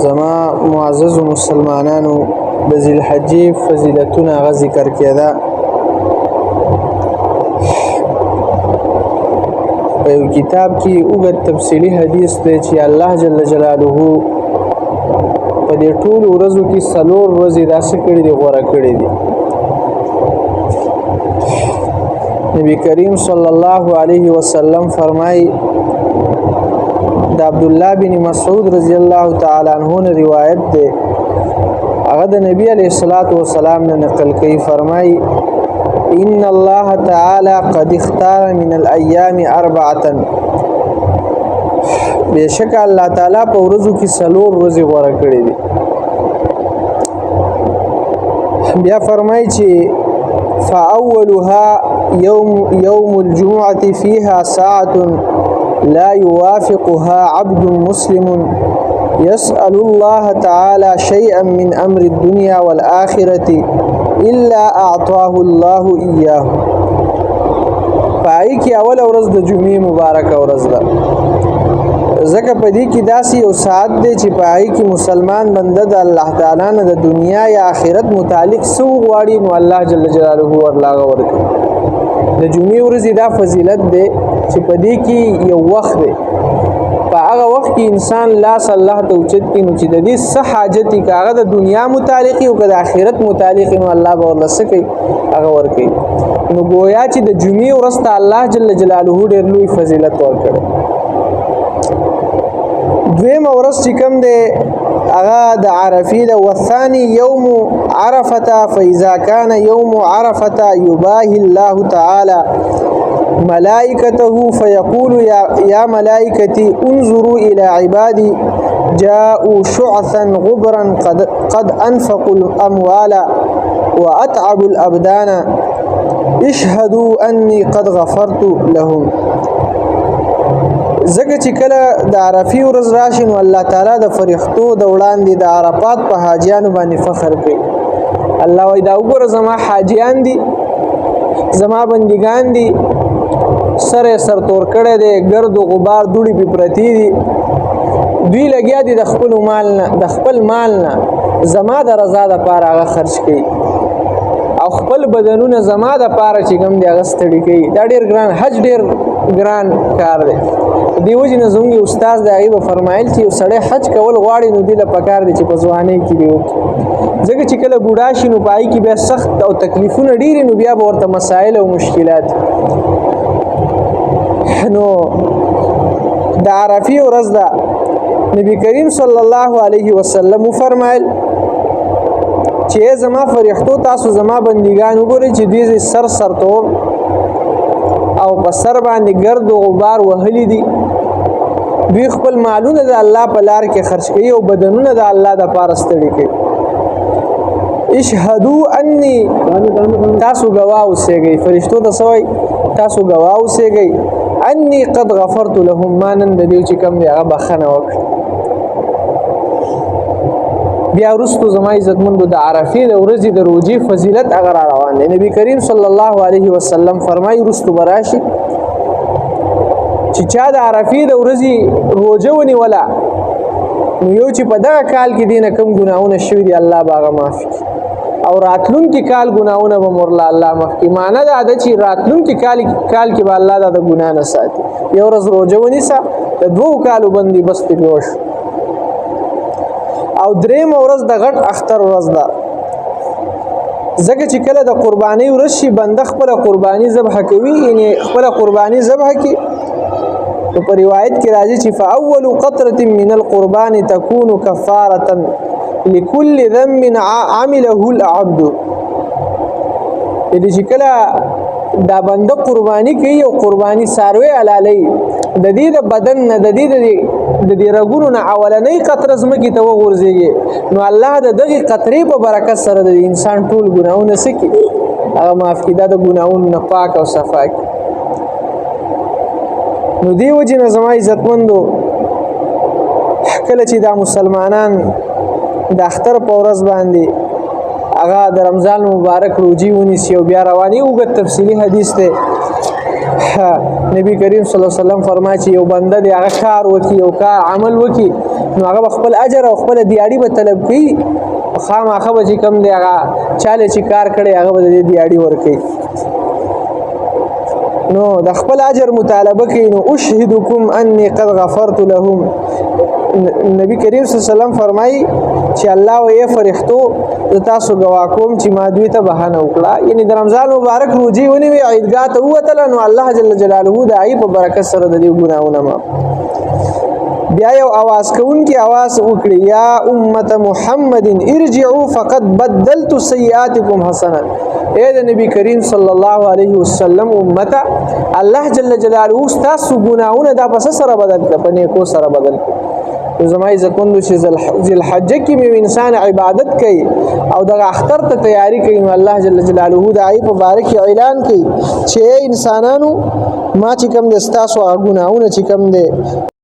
زما معزز مسلمانانو د ذی الحجې فضیلتونه هغه ذکر کېده. په یو کتاب کې اوږد تفصیلي حدیث دی چې الله جل جلاله په دې ټولو ورځو کې 4 ورځې داسې کړي دي غوره کړي دي. نبی کریم صلی الله علیه وسلم فرمایي د عبد الله بن مسعود رضی الله تعالی عنہ نے روایت ده هغه د نبی علیہ الصلوۃ والسلام نے نقل کوي. فرمایي ان الله تعالی قد اختار من الايام 4 بشک الله تعالی په ورځو کې 4 ورځې غوړه کړې دي. بیا فرمایي چې فاولها يوم الجمعه فيها ساعه لا يوافقها عبد مسلم يسأل الله تعالى شيئا من أمر الدنيا والآخرة إلا أعطاه الله إياه. پای کې اول ورځ د جمعې مبارکه ورځ ده. ځکه په دې کې داسې یو ساعت دی چې پای کې مسلمان بنده د الله تعالی نه د دنیا یا آخرت متعلق څه غواړي نو الله جل جلاله ورلاغه ورکړي. د جمعې ورځې دا فضیلت دی چې په دې کې یو وخت دی، په هغه وخت کې انسان لاس الله ته اوچت کړي نو چې د دې څه حاجت یې هغه د دنیا متعلق او د آخرت متعلق نو الله به ورله څه کوي هغه ورکوي. نو گویا چې د جمعې ورځ ته الله جل جلاله ډېر لوی فضیلت ورکړی. دویمه ورځ چې کوم دی هغه د عرفې ده. والثاني يوم عرفة فإذا كان يوم عرفة يباهي الله تعالى ملائكته فيقول يا ملائكتي انظروا إلى عبادي جاءوا شعثا غبرا قد أنفقوا الأموال وأتعبوا الأبدان اشهدوا أني قد غفرت لهم. زکه چې کله د عرفې ورځ راشي نو الله تعالی د فرښتو د وړاندې د عرفات په حاجیانو باندې فخر کوي. الله وایي دا وګوره زما حاجیان دي، زما بندګان دي، سر تور کړی دی، ګرد و غبار دوړې پې پرتې دي، دوی لګیا دي د خپل مال نه زما د رضا دپاره هغه خرج کوي او خپل بدنونه زما دپاره چې کوم دی هغه ستړي کوي. دا ډېر ګران حج ډېر ګران کار دی. دې وجې نه زموږ استاد دی هغې به فرمایل چې یو سړی حج کول غواړي نو دې له پکار دی چې په ځوانۍ کې دې وکړي. ځکه چې کله بوډا شي نو په هغې کې بیا سخت او تکلیفونه ډېرې نو بیا به ورته مسایل او مشکلات. نو د عرفې ورځ ده. نبی کریم صلی الله علیه وسلم وفرمایل چې زما فرښتو تاسو زما بندګان وګورئ چې دوی سر تور او په سر باندې ګرد و غبار وهلي دي. دوی خپل مالونه د الله په لار کې خرج کوي او بدنونه د الله دپاره ستړي کوي. اشهدوا انی تاسو ګواه اوسېږئ، فرښتو ته څه وایي تاسو ګواه اوسېږئ انی قد غفرت لهم ما نن د دې چې کوم دی هغه بخښنه وکړه. بیا وروستو زما عزتمندو د عرفې د ورځې د روژې فضیلت هغه را روان دی. نبی کریم صلی الله علیه وسلم فرمایي وروستو به راشي چې چا د عرفې د ورځې روژه ونیوله نو یو چې په دغه کال کې دی نه کوم ګناهونه شوي دي الله به هغه معاف کړي او راتلونکي کال ګناهونه به مرله الله معاف کړي. معنی دا ده چې راتلونکي کال کې به الله دا د ګناه نه ساتي. یو ورځ روژه ونیسه د 2 کالو باندې بس پې وشو. او درېیمه ورځ د غټ اختر ورځ ده. ځکه چې کله د قربانۍ ورځ شي بنده خپله قرباني ذبحه کوي، یعنې خپله قرباني ذبحه کړي. نو په روایت کې راځي چې فاول قطرة من القربان تكون كفارة لكل ذنب عمله العبد. یعنې چې کله دا بنده قرباني کوي او قرباني څاروی حلالوي د دې د بدن نه د دې رګونو نه اولنۍ قطره ځمکې ته وغورځېږي نو الله د دغې قطرې په برکت سره د انسان ټول ګناهونه څه کړي هغه معاف کړي. دا د ګناهونو نه پاک او صفا کړي. نو دې وجې نه زما عزتمندو کله چې دا مسلمانان د اختر په ورځ باندې هغه د رمضان مبارک روجي ونیسي او بیا رواني اوږد تفصیلي حدیث دی. نبی کریم صلی الله علیه وسلم فرمایي چې یو بنده دی هغه کار وکړي، یو کار عمل وکړي نو هغه خپل اجر او خپل دیاړي به طلب کوي خامخا به چې کم دی هغه چاله چې کار کړی هغه به د دیاړي ورکوي نو د خپل اجر مطالبه کوي نو اشهدکم انی قد غفرت لهم نبی کریم صلی الله علیه وسلم فرمایي چې الله یې فرښتو د تاسو گواه کوم چې ما دوی ته بهانه وکړه یعنی د رمضان مبارک روزي ونیوي عیدګاه ته ووتله نو الله جل جلاله د عیب په برکت سره د دې ګناهونه معاف بیا یو आवाज کوونکی आवाज وکړي یا امه محمد ارجعوا فقد بدلت سیئاتکم حسنات اے د نبی کریم صلی الله علیه وسلم امته الله جل جلاله تاسو ګناهونه دا پس سره بدل کړه په نیکو سره بدل زما عزتمند چې ذل حجه کې مې انسان عبادت کوي او د اختر ته تیاری کوي نو الله جل جلاله د عیب مبارک اعلان کوي چې انسانانو ما چې کوم د تاسو ګناهونه چې کوم دي